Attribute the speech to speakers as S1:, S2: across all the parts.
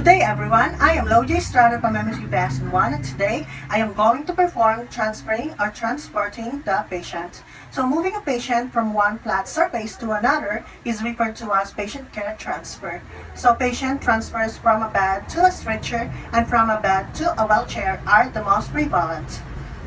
S1: Good day everyone, I am Loji Estrada from MSU Basin 1 and today I am going to perform transferring or transporting the patient. So moving a patient from one flat surface to another is referred to as patient care transfer. So patient transfers from a bed to a stretcher and from a bed to a wheelchair are the most prevalent.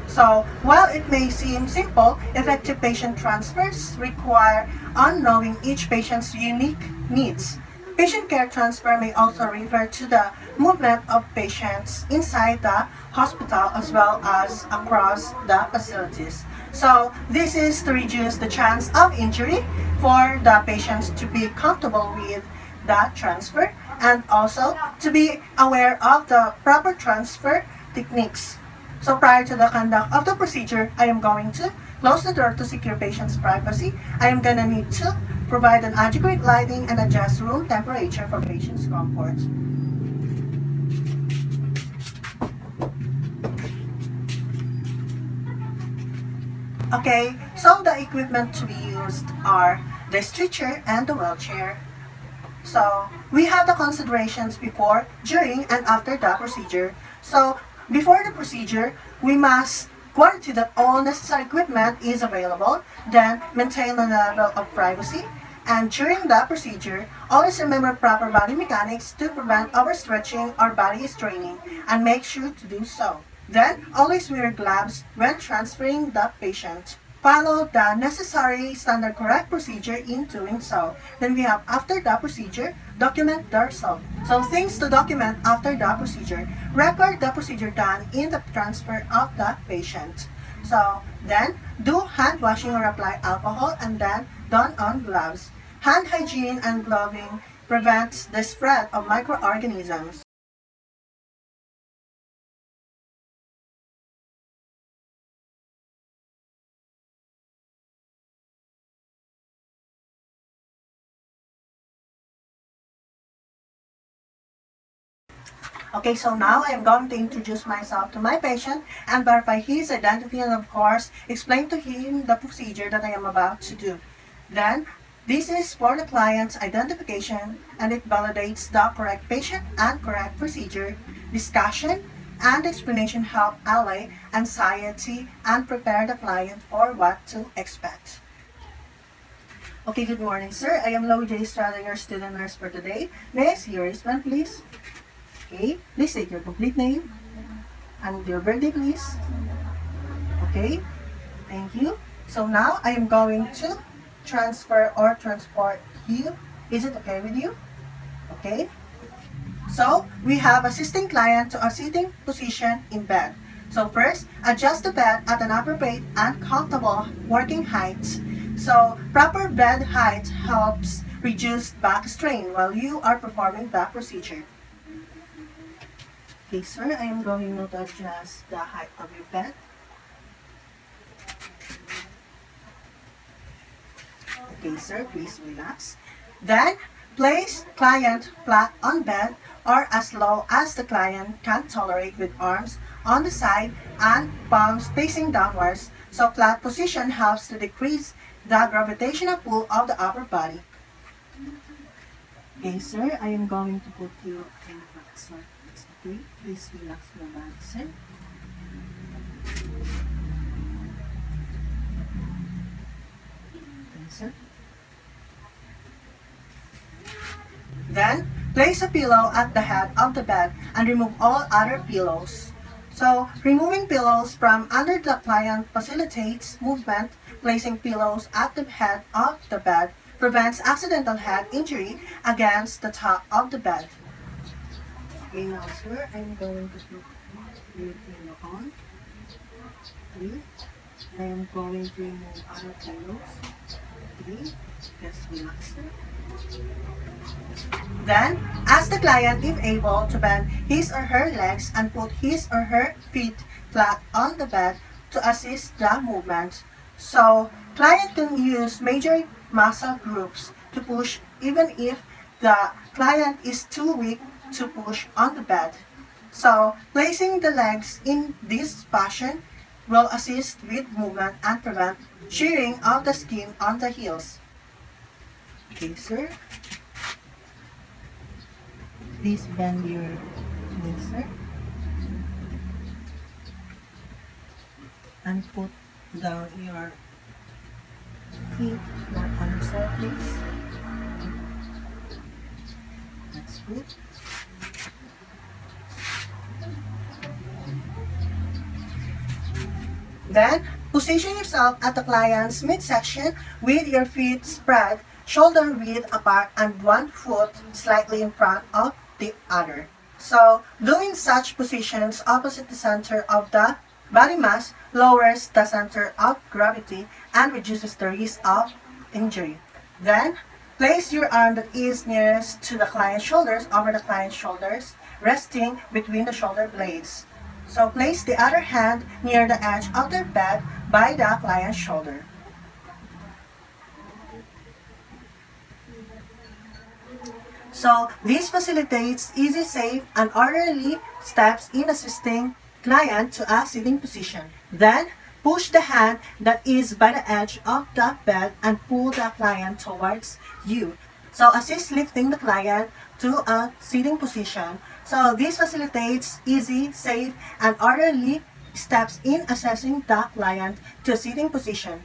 S1: So, while it may seem simple, effective patient transfers require knowing each patient's unique needs. Patient care transfer may also refer to the movement of patients inside the hospital as well as across the facilities. So, this is to reduce the chance of injury for the patients to be comfortable with the transfer and also to be aware of the proper transfer techniques. So prior to the conduct of the procedure, I am going to close the door to secure patient's privacy. I am going to need to provide an adequate lighting and adjust room temperature for patient's comfort. Okay, so the equipment to be used are the stretcher and the wheelchair. So we have the considerations before, during, and after the procedure. So before the procedure, we must guarantee that all necessary equipment is available, then maintain a level of privacy. And during the procedure, always remember proper body mechanics to prevent overstretching or body straining, and make sure to do so. Then, always wear gloves when transferring the patient. Follow the necessary standard correct procedure in doing so. Then we have after the procedure, document the result. So things to document after the procedure. Record the procedure done in the transfer of the patient. So then do hand washing or apply alcohol and then don on gloves. Hand hygiene and gloving prevents the spread of microorganisms. Okay, so now I am going to introduce myself to my patient and verify his identity and of course explain to him the procedure that I am about to do. Then, this is for the client's identification and it validates the correct patient and correct procedure. Discussion and explanation help allay anxiety and prepare the client for what to expect. Okay, good morning, sir. I am Loji Estrada, your student nurse for today. May I see your wristband, please? Okay, please state your complete name and your birthday, please. Okay, thank you. So now I am going to transfer or transport you. Is it okay with you? Okay. So we have assisting client to a sitting position in bed. So first, adjust the bed at an appropriate and comfortable working height. So proper bed height helps reduce back strain while you are performing the procedure. Okay, sir, I am going to adjust the height of your bed. Okay, sir, please relax. Then, place client flat on bed or as low as the client can tolerate with arms on the side and palms facing downwards. So flat position helps to decrease the gravitational pull of the upper body. Okay, sir, I am going to put you in flat, sir. Okay, please relax your body, sir. Okay, sir. Then, place a pillow at the head of the bed and remove all other pillows. So, removing pillows from under the client facilitates movement. Placing pillows at the head of the bed prevents accidental head injury against the top of the bed. Okay, now sir, I'm going to put your pillow on. Okay. I am going to remove other pillows. Okay, just relax sir. Then, ask the client if able to bend his or her legs and put his or her feet flat on the bed to assist the movement. So, client can use major muscle groups to push even if the client is too weak to push on the bed. So, placing the legs in this fashion will assist with movement and prevent shearing of the skin on the heels. Okay, sir. Please bend your knees, sir, and put down your feet not on yourself, please. That's good. Then, position yourself at the client's midsection with your feet spread, shoulder width apart, and one foot slightly in front of the other. So, doing such positions opposite the center of the body mass lowers the center of gravity and reduces the risk of injury. Then, place your arm that is nearest to the client's shoulders over the client's shoulders, resting between the shoulder blades. So place the other hand near the edge of the bed by the client's shoulder. So this facilitates easy, safe, and orderly steps in assisting client to a sitting position. Then push the hand that is by the edge of the bed and pull the client towards you. So assist lifting the client to a sitting position. So this facilitates easy, safe, and orderly steps in assessing the client to a sitting position.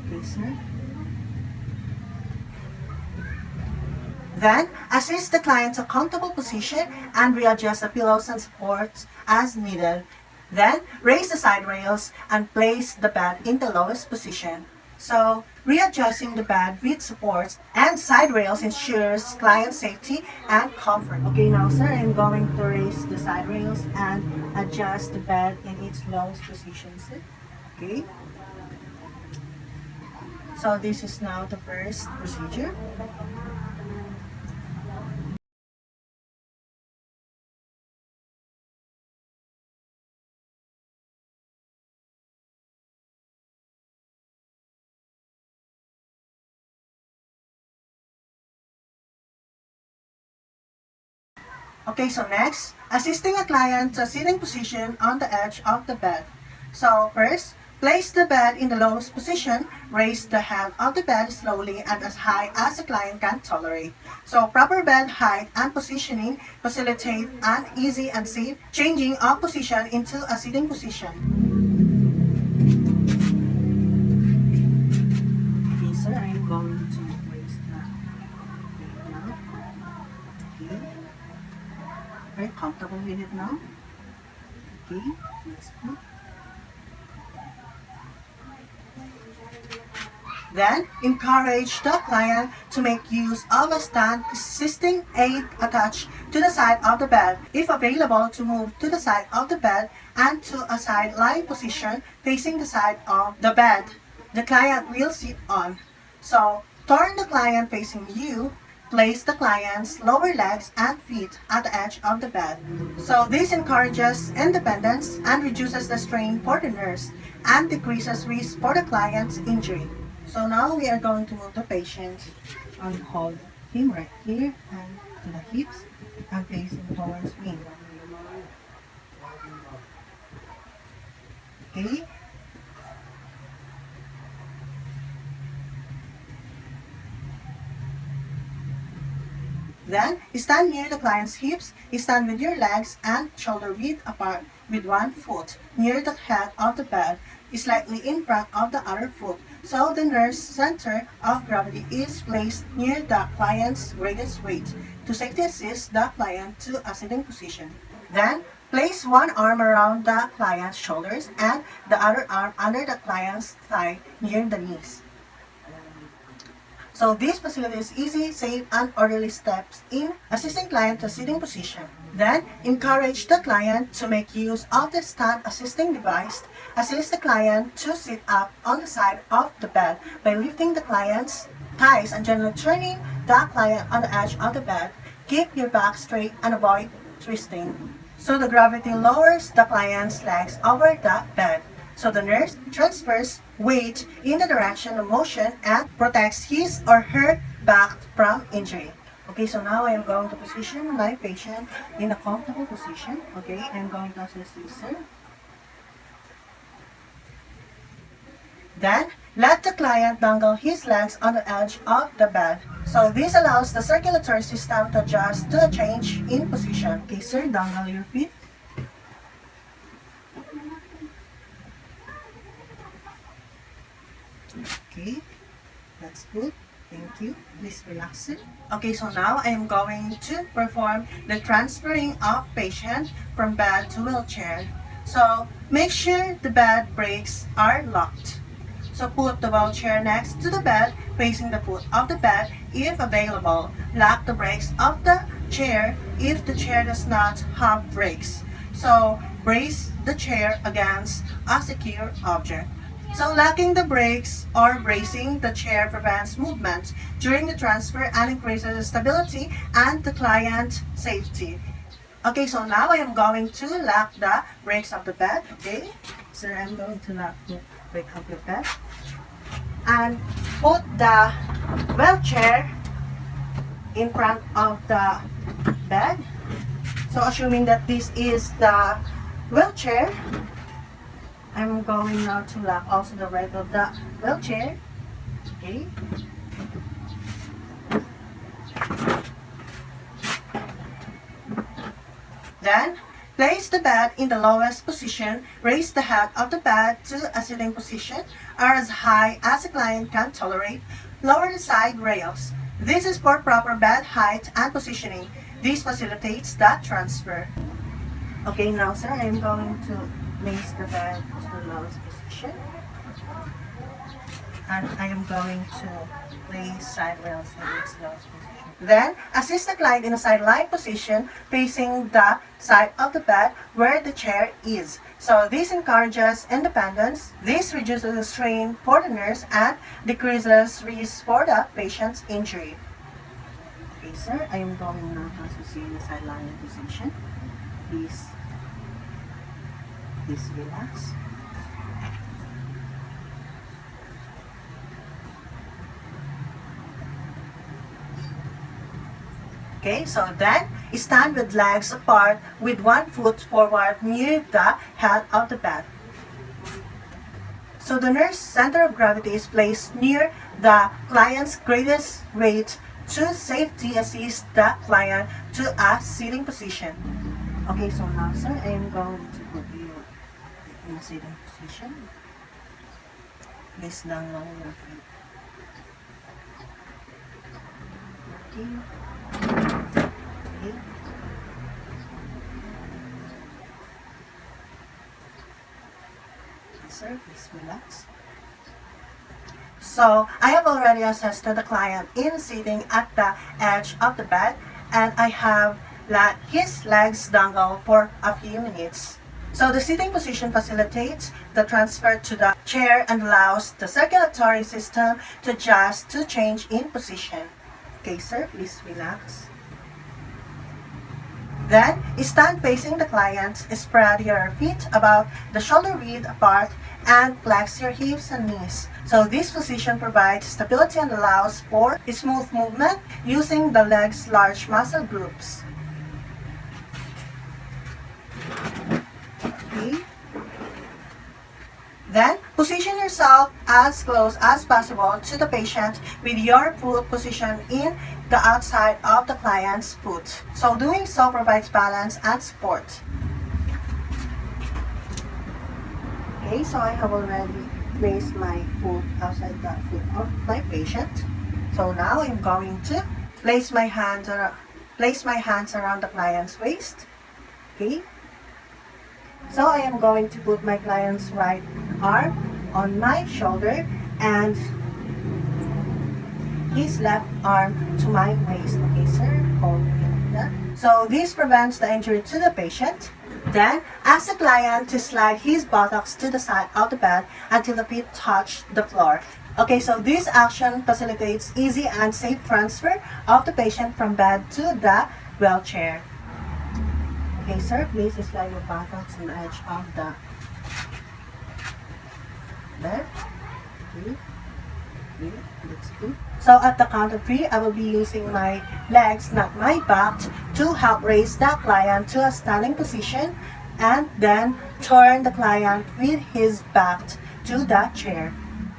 S1: Okay, sir. Then, assist the client to a comfortable position and readjust the pillows and supports as needed. Then, raise the side rails and place the bed in the lowest position. So, readjusting the bed with supports and side rails ensures client safety and comfort. Okay, now sir, I'm going to raise the side rails and adjust the bed in its lowest position, sir. Okay. So, this is now the first procedure. Okay, so next, assisting a client to a sitting position on the edge of the bed. So first, place the bed in the lowest position, raise the hand of the bed slowly and as high as the client can tolerate. So proper bed height and positioning facilitate an easy and safe changing of position into a sitting position. Okay, sir, I'm going to raise the bed now. Okay. Very comfortable with it now. Okay, let's go. Then, encourage the client to make use of a stand assisting aid attached to the side of the bed. If available, to move to the side of the bed and to a side lying position facing the side of the bed the client will sit on. So, turn the client facing you. Place the client's lower legs and feet at the edge of the bed. So this encourages independence and reduces the strain for the nurse and decreases risk for the client's injury. So now we are going to move the patient and hold him right here and to the hips and facing towards me. Okay? Then, stand near the client's hips. Stand with your legs and shoulder width apart with one foot near the head of the bed, slightly in front of the other foot. So the nurse center of gravity is placed near the client's greatest weight to safely assist the client to a sitting position. Then, place one arm around the client's shoulders and the other arm under the client's thigh near the knees. So this facilitates easy, safe, and orderly steps in assisting client to sitting position. Then, encourage the client to make use of the stand assisting device. Assist the client to sit up on the side of the bed by lifting the client's thighs and gently turning the client on the edge of the bed. Keep your back straight and avoid twisting. So the gravity lowers the client's legs over the bed. So the nurse transfers weight in the direction of motion and protects his or her back from injury. Okay, so now I am going to position my patient in a comfortable position. Okay, I'm going to assist this, sir. Then, let the client dangle his legs on the edge of the bed. So this allows the circulatory system to adjust to a change in position. Okay, sir, dangle your feet. Okay, that's good. Thank you. Please relax it. Okay, so now I am going to perform the transferring of patient from bed to wheelchair. So make sure the bed brakes are locked. So put the wheelchair next to the bed, facing the foot of the bed if available. Lock the brakes of the chair if the chair does not have brakes. So brace the chair against a secure object. So locking the brakes or bracing the chair prevents movement during the transfer and increases stability and the client safety. Okay, so now I am going to lock the brakes of the bed. Okay, so I'm going to lock the brake of the bed and put the wheelchair in front of the bed. So assuming that this is the wheelchair, I'm going now to lock also the right of the wheelchair. Okay. Then, place the bed in the lowest position. Raise the head of the bed to a sitting position or as high as the client can tolerate. Lower the side rails. This is for proper bed height and positioning. This facilitates that transfer. Okay, now sir, I am going to place the bed to the lowest position. And I am going to place side rails in its lowest position. Then, assist the client in a side-lying position facing the side of the bed where the chair is. So this encourages independence. This reduces the strain for the nurse and decreases risk for the patient's injury. Okay, sir, I am going now to assist you in the side-lying position. Please relax. Okay, so then stand with legs apart with one foot forward near the head of the bed. So the nurse center of gravity is placed near the client's greatest weight to safety assist the client to a sitting position. Okay, so now sir, I am going to put you in a sitting position. Please down lower your feet. Okay. Okay. Sir, please relax. So, I have already assessed the client in sitting at the edge of the bed and I have let his legs dangle for a few minutes. So, the sitting position facilitates the transfer to the chair and allows the circulatory system to adjust to change in position. Okay, sir, please relax. Then, stand facing the client, spread your feet about the shoulder width apart, and flex your hips and knees. So this position provides stability and allows for smooth movement using the legs' large muscle groups. Okay. Then, position yourself as close as possible to the patient with your foot positioned in the outside of the client's foot. So doing so provides balance and support. Okay, so I have already placed my foot outside the foot of my patient. So now I'm going to place my hands around the client's waist. Okay. So I am going to put my client's right arm on my shoulder and his left arm to my waist. Okay, sir, hold me like that. So this prevents the injury to the patient. Then, ask the client to slide his buttocks to the side of the bed until the feet touch the floor. Okay, so this action facilitates easy and safe transfer of the patient from bed to the wheelchair. Okay, sir, please slide your buttocks on the edge of the bed. Okay. Okay, that's good. So at the count of 3, I will be using my legs, not my back, to help raise the client to a standing position and then turn the client with his back to the chair.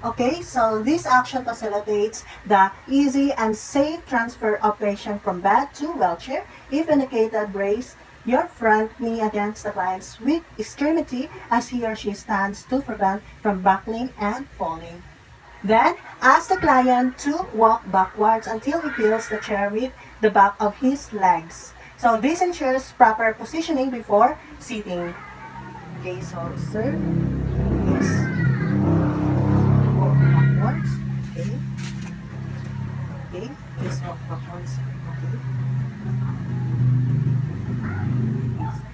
S1: Okay, so this action facilitates the easy and safe transfer of patient from bed to wheelchair. If indicated, brace your front knee against the client's weak extremity as he or she stands to prevent from buckling and falling. Then, ask the client to walk backwards until he feels the chair with the back of his legs. So this ensures proper positioning before sitting. Okay, so sir, please walk backwards. Okay, okay, please walk backwards. Okay.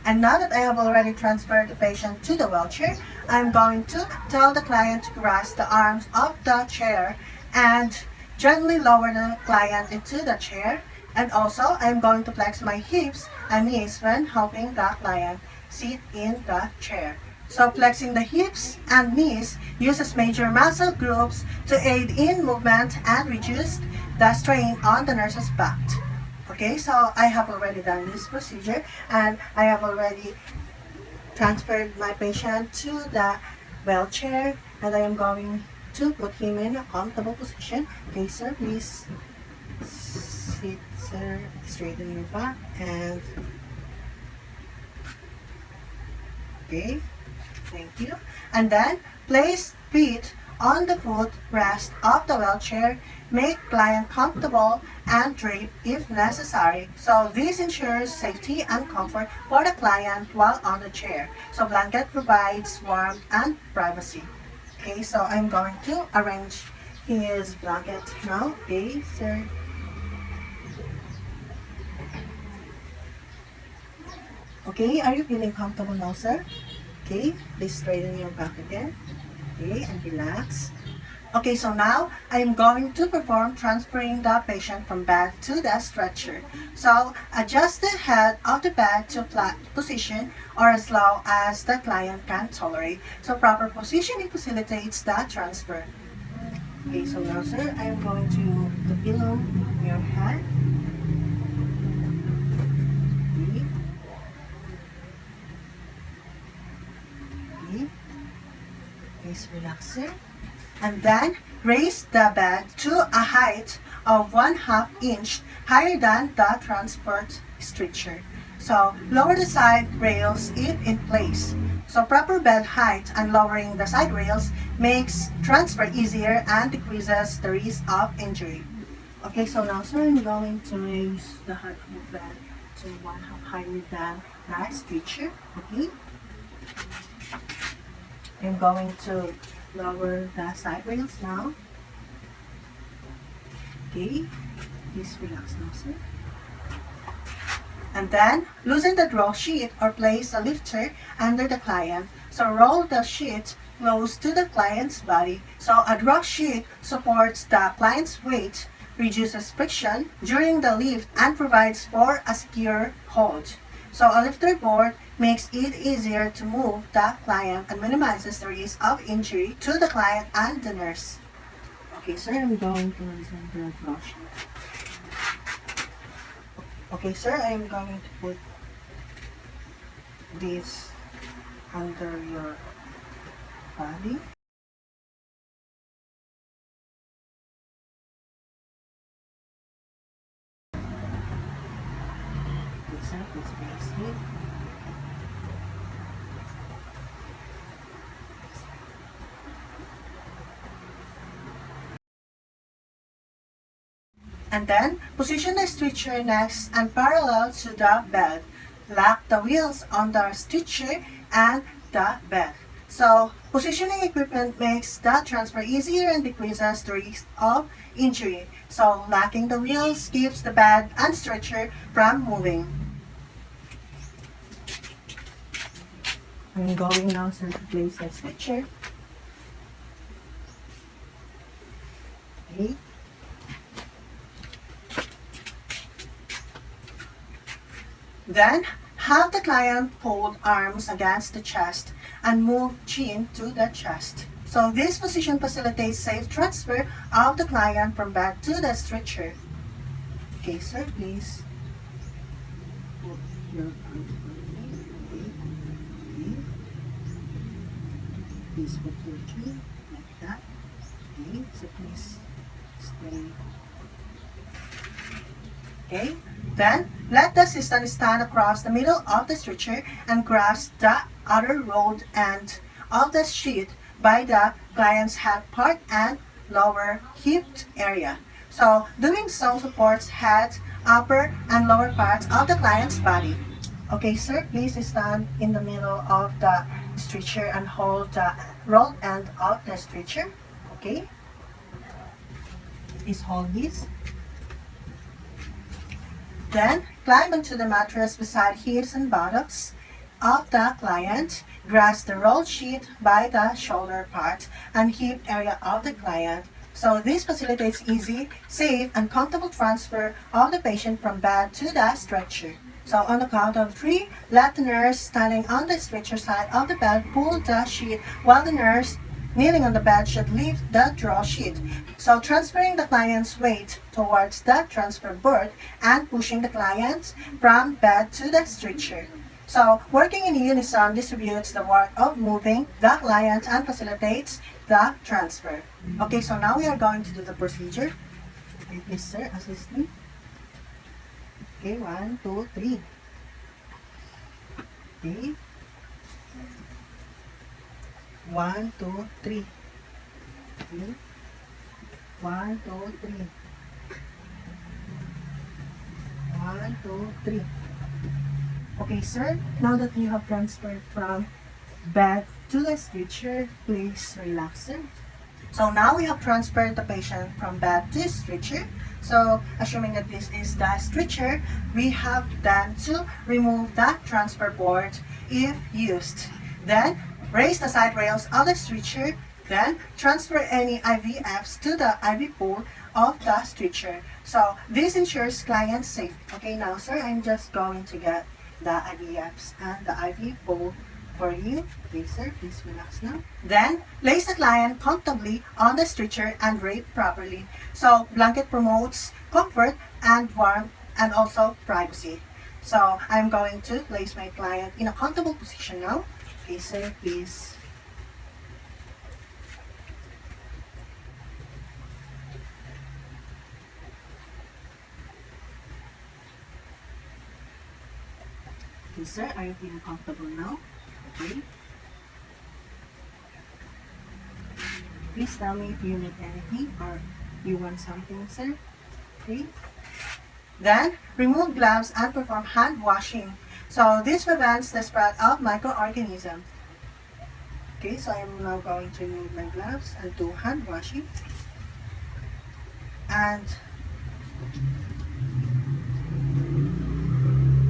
S1: And now that I have already transferred the patient to the wheelchair, I'm going to tell the client to grasp the arms of the chair and gently lower the client into the chair. And also, I'm going to flex my hips and knees when helping the client sit in the chair. So flexing the hips and knees uses major muscle groups to aid in movement and reduce the strain on the nurse's back. Okay, so I have already done this procedure and I have already transferred my patient to the wheelchair and I am going to put him in a comfortable position. Okay, sir, please sit, sir, straighten your back and okay, thank you. And then place feet on the footrest of the wheelchair. Make client comfortable and drape if necessary. So this ensures safety and comfort for the client while on the chair. So blanket provides warmth and privacy. Okay, so I'm going to arrange his blanket now. Okay, sir. Okay, are you feeling comfortable now, sir? Okay, please straighten your back again. Okay, and relax. Okay, so now I'm going to perform transferring the patient from bed to the stretcher. So adjust the head of the bed to flat position or as low as the client can tolerate. So proper positioning facilitates the transfer. Okay, so now sir, I'm going to the pillow your head. Okay. Okay. Please relax sir. And then raise the bed to a height of 1/2 inch higher than the transport stretcher. So lower the side rails if in place. So proper bed height and lowering the side rails makes transfer easier and decreases the risk of injury. Okay, so now sir, I'm going to raise the height of the bed to 1/2 higher than the stretcher. Okay. I'm going to lower the side rails now. Okay, please relax now, sir. And then loosen the draw sheet or place a lifter under the client. So roll the sheet close to the client's body. So a draw sheet supports the client's weight, reduces friction during the lift, and provides for a secure hold. So a lifter board makes it easier to move the client and minimizes the risk of injury to the client and the nurse. Okay, sir, I'm going to loosen the draw sheet. Okay, sir, I'm going to put this under your body. Okay, sir, please place it. And then, position the stretcher next and parallel to the bed. Lock the wheels on the stretcher and the bed. So, positioning equipment makes the transfer easier and decreases the risk of injury. So, locking the wheels keeps the bed and stretcher from moving. I'm going now sir, to place the stretcher. Okay. Then, have the client fold arms against the chest and move chin to the chest. So this position facilitates safe transfer of the client from bed to the stretcher. Okay, sir, please put your arms on me. Okay. Okay. Please put your chin like that. Okay, so please stay. Okay, then let the assistant stand across the middle of the stretcher and grasp the other rolled end of the sheet by the client's head part and lower hip area. So doing so supports head, upper, and lower parts of the client's body. Okay, sir, please stand in the middle of the stretcher and hold the rolled end of the stretcher. Okay, please hold this. Then, climb onto the mattress beside hips and buttocks of the client. Grasp the roll sheet by the shoulder part and hip area of the client. So this facilitates easy, safe, and comfortable transfer of the patient from bed to the stretcher. So on the count of 3, let the nurse standing on the stretcher side of the bed pull the sheet while the nurse kneeling on the bed should lift the draw sheet. So transferring the client's weight towards the transfer board and pushing the client from bed to the stretcher. So working in unison distributes the work of moving the client and facilitates the transfer. Okay, so now we are going to do the procedure. Okay, please sir, assist me. Okay, 1, 2, 3. Okay. 1, 2, 3. Okay. 1, 2, 3. 1, 2, 3. Okay, sir. Now that you have transferred from bed to the stretcher, please relax, sir. So now we have transferred the patient from bed to stretcher. So assuming that this is the stretcher, we have then to remove the transfer board if used. Then raise the side rails of the stretcher. Then transfer any IVFs to the IV pole of the stretcher. So this ensures client safety. Okay, now sir, I'm just going to get the IVFs and the IV pole for you. Okay, sir, please relax now. Then, place the client comfortably on the stretcher and drape properly. So, blanket promotes comfort and warmth and also privacy. So, I'm going to place my client in a comfortable position now. Okay, sir, please. Okay, sir, are you feeling comfortable now? Okay. Please tell me if you need anything or you want something, sir. Okay. Then, remove gloves and perform hand washing. So, this prevents the spread of microorganisms. Okay, so I'm now going to remove my gloves and do hand washing. And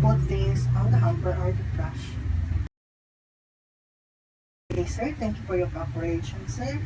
S1: put this on the hamper or the brush. Okay, sir. Thank you for your cooperation, sir.